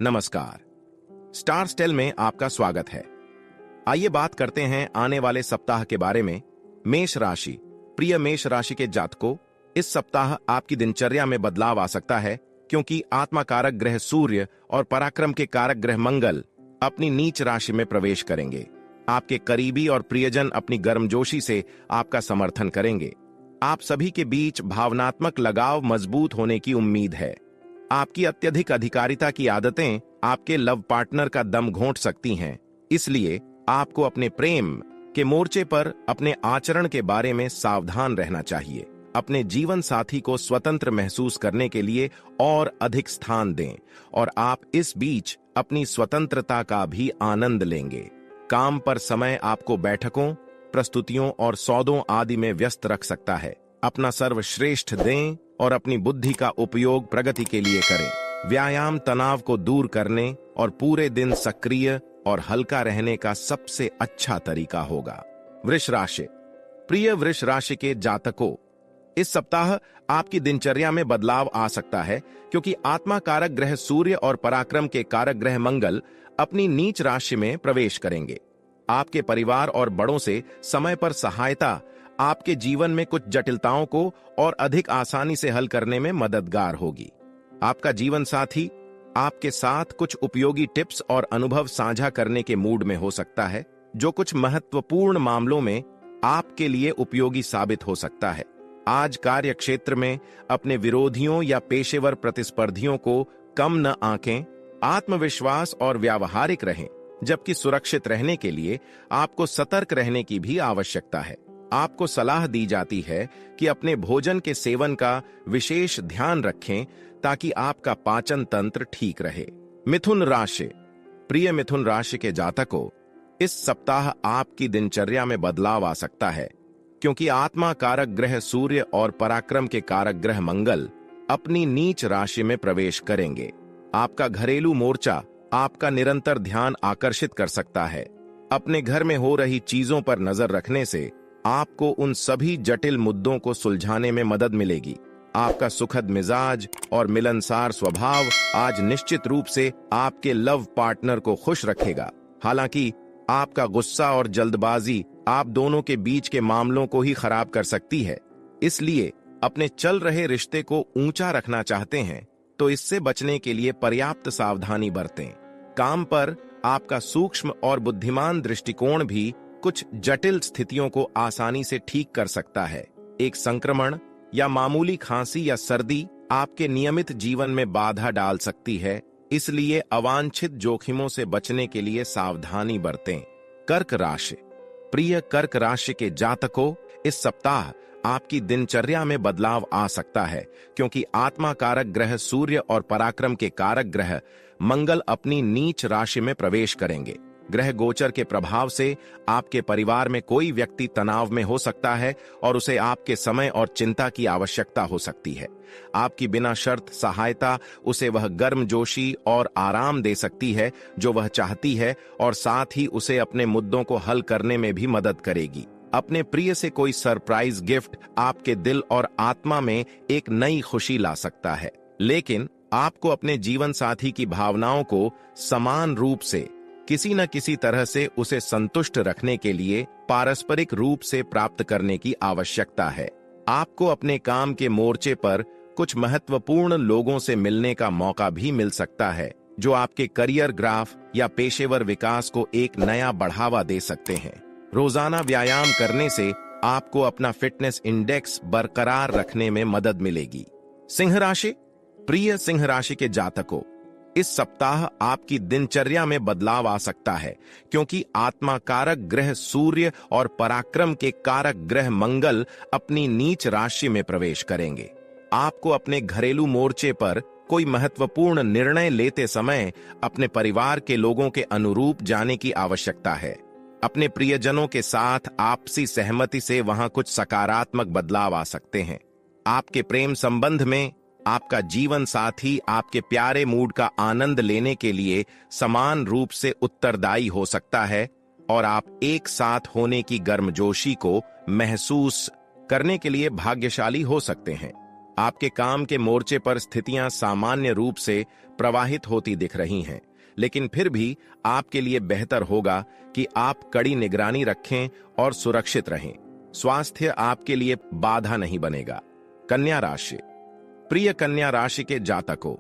नमस्कार, star stele में आपका स्वागत है। आइए बात करते हैं आने वाले सप्ताह के बारे में। मेष राशि, प्रिय मेष राशि के जातकों, इस सप्ताह आपकी दिनचर्या में बदलाव आ सकता है क्योंकि आत्मा कारक ग्रह सूर्य और पराक्रम के कारक ग्रह मंगल अपनी नीच राशि में प्रवेश करेंगे। आपके करीबी और प्रियजन अपनी गर्मजोशी से आपका समर्थन करेंगे। आप सभी के बीच भावनात्मक लगाव मजबूत होने की उम्मीद है। आपकी अत्यधिक अधिकारिता की आदतें आपके लव पार्टनर का दम घोंट सकती हैं, इसलिए आपको अपने प्रेम के मोर्चे पर अपने आचरण के बारे में सावधान रहना चाहिए। अपने जीवन साथी को स्वतंत्र महसूस करने के लिए और अधिक स्थान दें और आप इस बीच अपनी स्वतंत्रता का भी आनंद लेंगे। काम पर समय आपको बैठकों, प्रस्तुतियों और सौदों आदि में व्यस्त रख सकता है। अपना सर्वश्रेष्ठ दें और अपनी बुद्धि का उपयोग प्रगति के लिए करें। व्यायाम तनाव को दूर करने और पूरे दिन सक्रिय और हल्का रहने का सबसे अच्छा तरीका होगा। वृष राशि, प्रिय वृष राशि के जातकों, इस सप्ताह आपकी दिनचर्या में बदलाव आ सकता है क्योंकि आत्मा कारक ग्रह सूर्य और पराक्रम के कारक ग्रह मंगल अपनी नीच राशि में प्रवेश करेंगे। आपके परिवार और बड़ों से समय पर सहायता आपके जीवन में कुछ जटिलताओं को और अधिक आसानी से हल करने में मददगार होगी। आपका जीवन साथी आपके साथ कुछ उपयोगी टिप्स और अनुभव साझा करने के मूड में हो सकता है, जो कुछ महत्वपूर्ण मामलों में आपके लिए उपयोगी साबित हो सकता है। आज कार्य क्षेत्र में अपने विरोधियों या पेशेवर प्रतिस्पर्धियों को कम न आंकें। आत्मविश्वास और व्यावहारिक रहें, जबकि सुरक्षित रहने के लिए आपको सतर्क रहने की भी आवश्यकता है। आपको सलाह दी जाती है कि अपने भोजन के सेवन का विशेष ध्यान रखें ताकि आपका पाचन तंत्र ठीक रहे। मिथुन राशि, प्रिय मिथुन राशि के जातकों, इस सप्ताह आपकी दिनचर्या में बदलाव आ सकता है क्योंकि आत्मा कारक ग्रह सूर्य और पराक्रम के कारक ग्रह मंगल अपनी नीच राशि में प्रवेश करेंगे। आपका घरेलू मोर्चा आपका निरंतर ध्यान आकर्षित कर सकता है। अपने घर में हो रही चीजों पर नजर रखने से आपको उन सभी जटिल मुद्दों को सुलझाने में मदद मिलेगी। आपका सुखद मिजाज और मिलनसार स्वभाव आज निश्चित रूप से आपके लव पार्टनर को खुश रखेगा। हालांकि आपका गुस्सा और जल्दबाजी आप दोनों के बीच के मामलों को ही खराब कर सकती है, इसलिए अपने चल रहे रिश्ते को ऊंचा रखना चाहते हैं तो इससे बचने के लिए पर्याप्त सावधानी बरतें। काम पर आपका सूक्ष्म और बुद्धिमान दृष्टिकोण भी कुछ जटिल स्थितियों को आसानी से ठीक कर सकता है। एक संक्रमण या मामूली खांसी या सर्दी आपके नियमित जीवन में बाधा डाल सकती है, इसलिए अवांछित जोखिमों से बचने के लिए सावधानी बरतें। कर्क राशि, प्रिय कर्क राशि के जातकों, इस सप्ताह आपकी दिनचर्या में बदलाव आ सकता है क्योंकि आत्मा कारक ग्रह सूर्य और पराक्रम के कारक ग्रह मंगल अपनी नीच राशि में प्रवेश करेंगे। ग्रह गोचर के प्रभाव से आपके परिवार में कोई व्यक्ति तनाव में हो सकता है और उसे आपके समय और चिंता की आवश्यकता हो सकती है। आपकी बिना शर्त सहायता उसे वह गर्मजोशी और आराम दे सकती है जो वह चाहती है और साथ ही उसे अपने मुद्दों को हल करने में भी मदद करेगी। अपने प्रिय से कोई सरप्राइज गिफ्ट आपके दिल और आत्मा में एक नई खुशी ला सकता है, लेकिन आपको अपने जीवन साथी की भावनाओं को समान रूप से किसी न किसी तरह से उसे संतुष्ट रखने के लिए पारस्परिक रूप से प्राप्त करने की आवश्यकता है। आपको अपने काम के मोर्चे पर कुछ महत्वपूर्ण लोगों से मिलने का मौका भी मिल सकता है, जो आपके करियर ग्राफ या पेशेवर विकास को एक नया बढ़ावा दे सकते हैं। रोजाना व्यायाम करने से आपको अपना फिटनेस इंडेक्स बरकरार रखने में मदद मिलेगी। सिंह राशि, प्रिय सिंह राशि के जातकों, इस सप्ताह आपकी दिनचर्या में बदलाव आ सकता है क्योंकि आत्मा कारक ग्रह सूर्य और पराक्रम के कारक ग्रह मंगल अपनी नीच राशि में प्रवेश करेंगे। आपको अपने घरेलू मोर्चे पर कोई महत्वपूर्ण निर्णय लेते समय अपने परिवार के लोगों के अनुरूप जाने की आवश्यकता है। अपने प्रियजनों के साथ आपसी सहमति से वहां कुछ सकारात्मक बदलाव आ सकते हैं। आपके प्रेम संबंध में आपका जीवन साथी आपके प्यारे मूड का आनंद लेने के लिए समान रूप से उत्तरदायी हो सकता है और आप एक साथ होने की गर्मजोशी को महसूस करने के लिए भाग्यशाली हो सकते हैं। आपके काम के मोर्चे पर स्थितियां सामान्य रूप से प्रवाहित होती दिख रही हैं, लेकिन फिर भी आपके लिए बेहतर होगा कि आप कड़ी निगरानी रखें और सुरक्षित रहें। स्वास्थ्य आपके लिए बाधा नहीं बनेगा। कन्या राशि। प्रिय कन्या राशि के जातकों,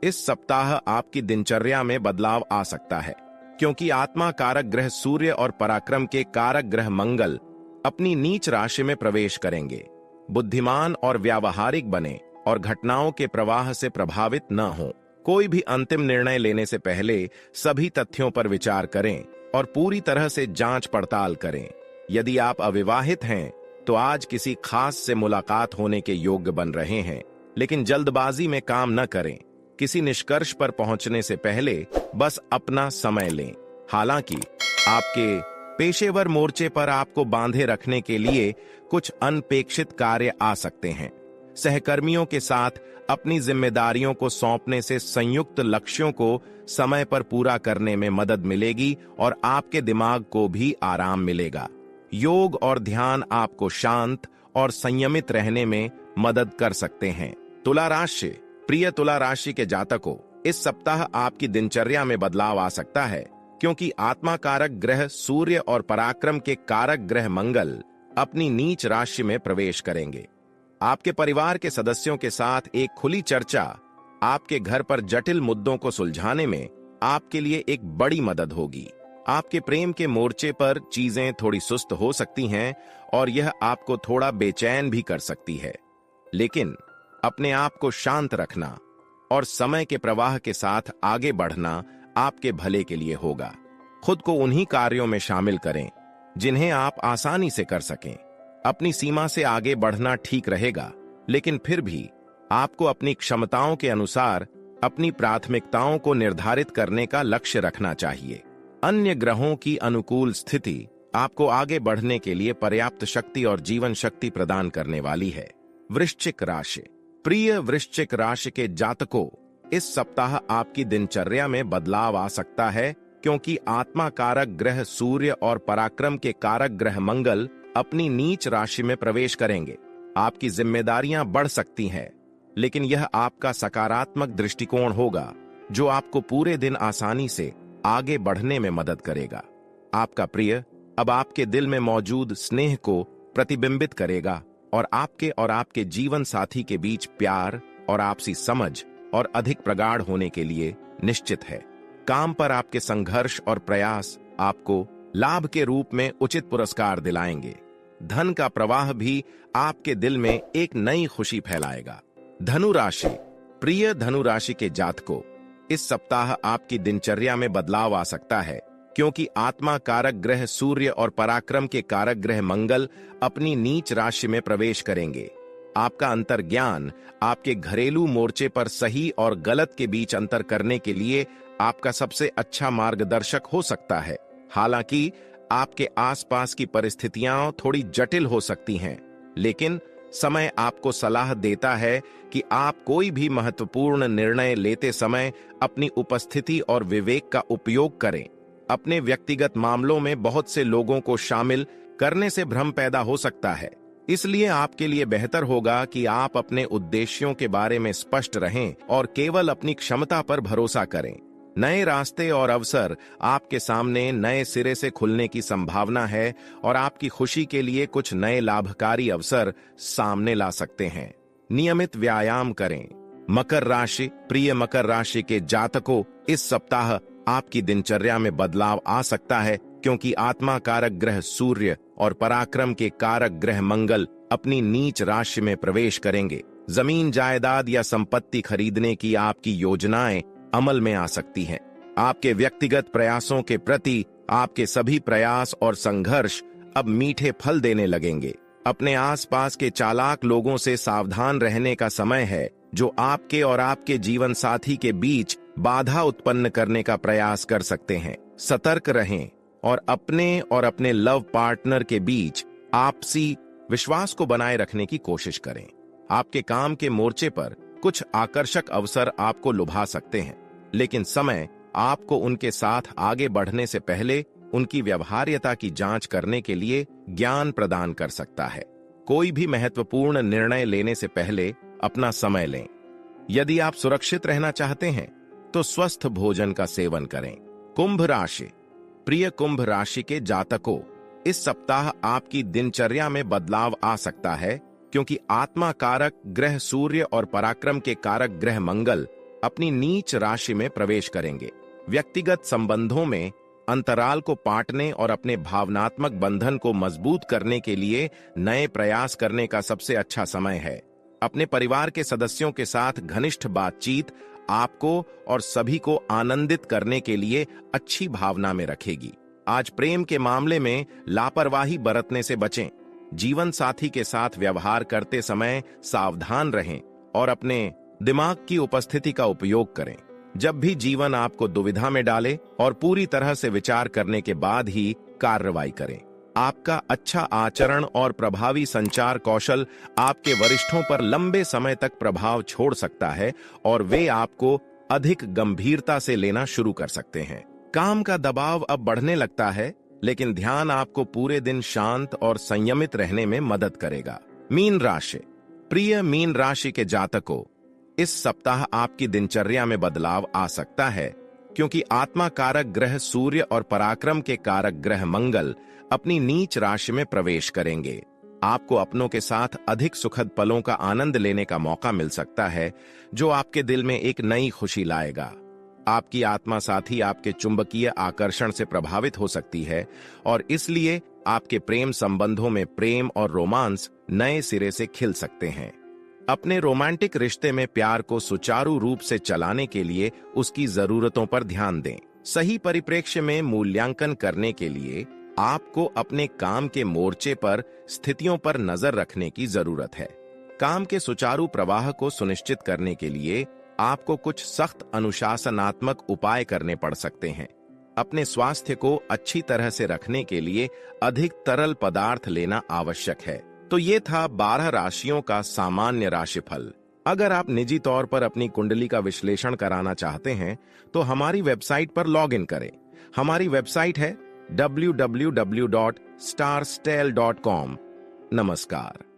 इस सप्ताह आपकी दिनचर्या में बदलाव आ सकता है, क्योंकि आत्मा कारक ग्रह सूर्य और पराक्रम के कारक ग्रह मंगल अपनी नीच राशि में प्रवेश करेंगे। बुद्धिमान और व्यावहारिक बने और घटनाओं के प्रवाह से प्रभावित न हो। कोई भी अंतिम निर्णय लेने से पहले सभी तथ्यों पर विचार करें और पूरी तरह से जांच पड़ताल करें। यदि आप अविवाहित हैं तो आज किसी खास से मुलाकात होने के योग्य बन रहे हैं, लेकिन जल्दबाजी में काम न करें। किसी निष्कर्ष पर पहुंचने से पहले बस अपना समय लें। हालांकि आपके पेशेवर मोर्चे पर आपको बांधे रखने के लिए कुछ अनपेक्षित कार्य आ सकते हैं। सहकर्मियों के साथ अपनी जिम्मेदारियों को सौंपने से संयुक्त लक्ष्यों को समय पर पूरा करने में मदद मिलेगी और आपके दिमाग को भी आराम मिलेगा। योग और ध्यान आपको शांत और संयमित रहने में मदद कर सकते हैं। तुला राशि। प्रिय तुला राशि के जातकों, इस सप्ताह आपकी दिनचर्या में बदलाव आ सकता है, क्योंकि आत्मा कारक ग्रह सूर्य और पराक्रम के कारक ग्रह मंगल अपनी नीच राशि में प्रवेश करेंगे। आपके परिवार के सदस्यों के साथ एक खुली चर्चा आपके घर पर जटिल मुद्दों को सुलझाने में आपके लिए एक बड़ी मदद होगी। आपके प्रेम के मोर्चे पर चीजें थोड़ी सुस्त हो सकती हैं और यह आपको थोड़ा बेचैन भी कर सकती है, लेकिन अपने आप को शांत रखना और समय के प्रवाह के साथ आगे बढ़ना आपके भले के लिए होगा। खुद को उन्हीं कार्यों में शामिल करें जिन्हें आप आसानी से कर सकें। अपनी सीमा से आगे बढ़ना ठीक रहेगा, लेकिन फिर भी आपको अपनी क्षमताओं के अनुसार अपनी प्राथमिकताओं को निर्धारित करने का लक्ष्य रखना चाहिए। अन्य ग्रहों की अनुकूल स्थिति आपको आगे बढ़ने के लिए पर्याप्त शक्ति और जीवन शक्ति प्रदान करने वाली है। वृश्चिक राशि। प्रिय वृश्चिक राशि के जातकों, इस सप्ताह आपकी दिनचर्या में बदलाव आ सकता है, क्योंकि आत्मा कारक ग्रह सूर्य और पराक्रम के कारक ग्रह मंगल अपनी नीच राशि में प्रवेश करेंगे। आपकी जिम्मेदारियां बढ़ सकती हैं, लेकिन यह आपका सकारात्मक दृष्टिकोण होगा जो आपको पूरे दिन आसानी से आगे बढ़ने में मदद करेगा। आपका प्रिय अब आपके दिल में मौजूद स्नेह को प्रतिबिंबित करेगा और आपके जीवन साथी के बीच प्यार और आपसी समझ और अधिक प्रगाढ़ होने के लिए निश्चित है। काम पर आपके संघर्ष और प्रयास आपको लाभ के रूप में उचित पुरस्कार दिलाएंगे। धन का प्रवाह भी आपके दिल में एक नई खुशी फैलाएगा। धनु राशि। प्रिय धनु राशि के जातकों, इस सप्ताह आपकी दिनचर्या में बदलाव आ सकता है, क्योंकि आत्मा कारक ग्रह सूर्य और पराक्रम के कारक ग्रह मंगल अपनी नीच राशि में प्रवेश करेंगे। आपका अंतर्ज्ञान आपके घरेलू मोर्चे पर सही और गलत के बीच अंतर करने के लिए आपका सबसे अच्छा मार्गदर्शक हो सकता है। हालांकि आपके आसपास की परिस्थितियां थोड़ी जटिल हो सकती हैं, लेकिन समय आपको सलाह देता है कि आप कोई भी महत्वपूर्ण निर्णय लेते समय अपनी उपस्थिति और विवेक का उपयोग करें। अपने व्यक्तिगत मामलों में बहुत से लोगों को शामिल करने से भ्रम पैदा हो सकता है, इसलिए आपके लिए बेहतर होगा कि आप अपने उद्देश्यों के बारे में स्पष्ट रहें और केवल अपनी क्षमता पर भरोसा करें। नए रास्ते और अवसर आपके सामने नए सिरे से खुलने की संभावना है और आपकी खुशी के लिए कुछ नए लाभकारी अवसर सामने ला सकते हैं। नियमित व्यायाम करें। मकर राशि। प्रिय मकर राशि के जातकों, इस सप्ताह आपकी दिनचर्या में बदलाव आ सकता है, क्योंकि आत्मा कारक ग्रह सूर्य और पराक्रम के कारक ग्रह मंगल अपनी नीच राशि में प्रवेश करेंगे। जमीन जायदाद या संपत्ति खरीदने की आपकी योजनाएं अमल में आ सकती हैं। आपके व्यक्तिगत प्रयासों के प्रति आपके सभी प्रयास और संघर्ष अब मीठे फल देने लगेंगे। अपने आसपास के चालाक लोगों से सावधान रहने का समय है, जो आपके और आपके जीवन साथी के बीच बाधा उत्पन्न करने का प्रयास कर सकते हैं। सतर्क रहें और अपने लव पार्टनर के बीच आपसी विश्वास को बनाए रखने की कोशिश करें। आपके काम के मोर्चे पर कुछ आकर्षक अवसर आपको लुभा सकते हैं, लेकिन समय आपको उनके साथ आगे बढ़ने से पहले उनकी व्यवहार्यता की जांच करने के लिए ज्ञान प्रदान कर सकता है। कोई भी महत्वपूर्ण निर्णय लेने से पहले अपना समय लें। यदि आप सुरक्षित रहना चाहते हैं तो स्वस्थ भोजन का सेवन करें। कुंभ राशि। प्रिय कुंभ राशि के जातकों, इस सप्ताह आपकी दिनचर्या में बदलाव आ सकता है क्योंकि आत्मा कारक ग्रह सूर्य और पराक्रम के कारक ग्रह मंगल अपनी नीच राशि में प्रवेश करेंगे। व्यक्तिगत संबंधों में अंतराल को पाटने और अपने भावनात्मक बंधन को मजबूत करने के लिए नए प्रयास करने का सबसे अच्छा समय है। अपने परिवार के सदस्यों के साथ घनिष्ठ बातचीत आपको और सभी को आनंदित करने के लिए अच्छी भावना में रखेगी। आज प्रेम के मामले में लापरवाही बरतने से बचें। जीवन साथी के साथ व्यवहार करते समय सावधान रहें और अपने दिमाग की उपस्थिति का उपयोग करें। जब भी जीवन आपको दुविधा में डाले और पूरी तरह से विचार करने के बाद ही कार्रवाई करें। आपका अच्छा आचरण और प्रभावी संचार कौशल आपके वरिष्ठों पर लंबे समय तक प्रभाव छोड़ सकता है और वे आपको अधिक गंभीरता से लेना शुरू कर सकते हैं। काम का दबाव अब बढ़ने लगता है, लेकिन ध्यान आपको पूरे दिन शांत और संयमित रहने में मदद करेगा। मीन राशि। प्रिय मीन राशि के जातकों, इस सप्ताह आपकी दिनचर्या में बदलाव आ सकता है क्योंकि आत्मा कारक ग्रह सूर्य और पराक्रम के कारक ग्रह मंगल अपनी नीच राशि में प्रवेश करेंगे। आपको अपनों के साथ अधिक सुखद पलों का आनंद लेने का मौका मिल सकता है, जो आपके दिल में एक नई खुशी लाएगा। आपकी आत्मा साथी आपके चुंबकीय आकर्षण से प्रभावित हो सकती है और इसलिए आपके प्रेम संबंधों में प्रेम और रोमांस नए सिरे से खिल सकते हैं। अपने रोमांटिक रिश्ते में प्यार को सुचारू रूप से चलाने के लिए उसकी जरूरतों पर ध्यान दें। सही परिप्रेक्ष्य में मूल्यांकन करने के लिए आपको अपने काम के मोर्चे पर स्थितियों पर नजर रखने की जरूरत है। काम के सुचारू प्रवाह को सुनिश्चित करने के लिए आपको कुछ सख्त अनुशासनात्मक उपाय करने पड़ सकते हैं। अपने स्वास्थ्य को अच्छी तरह से रखने के लिए अधिक तरल पदार्थ लेना आवश्यक है। तो ये था 12 राशियों का सामान्य राशिफल। अगर आप निजी तौर पर अपनी कुंडली का विश्लेषण कराना चाहते हैं तो हमारी वेबसाइट पर लॉग इन करें। हमारी वेबसाइट है www.starstel.com। नमस्कार।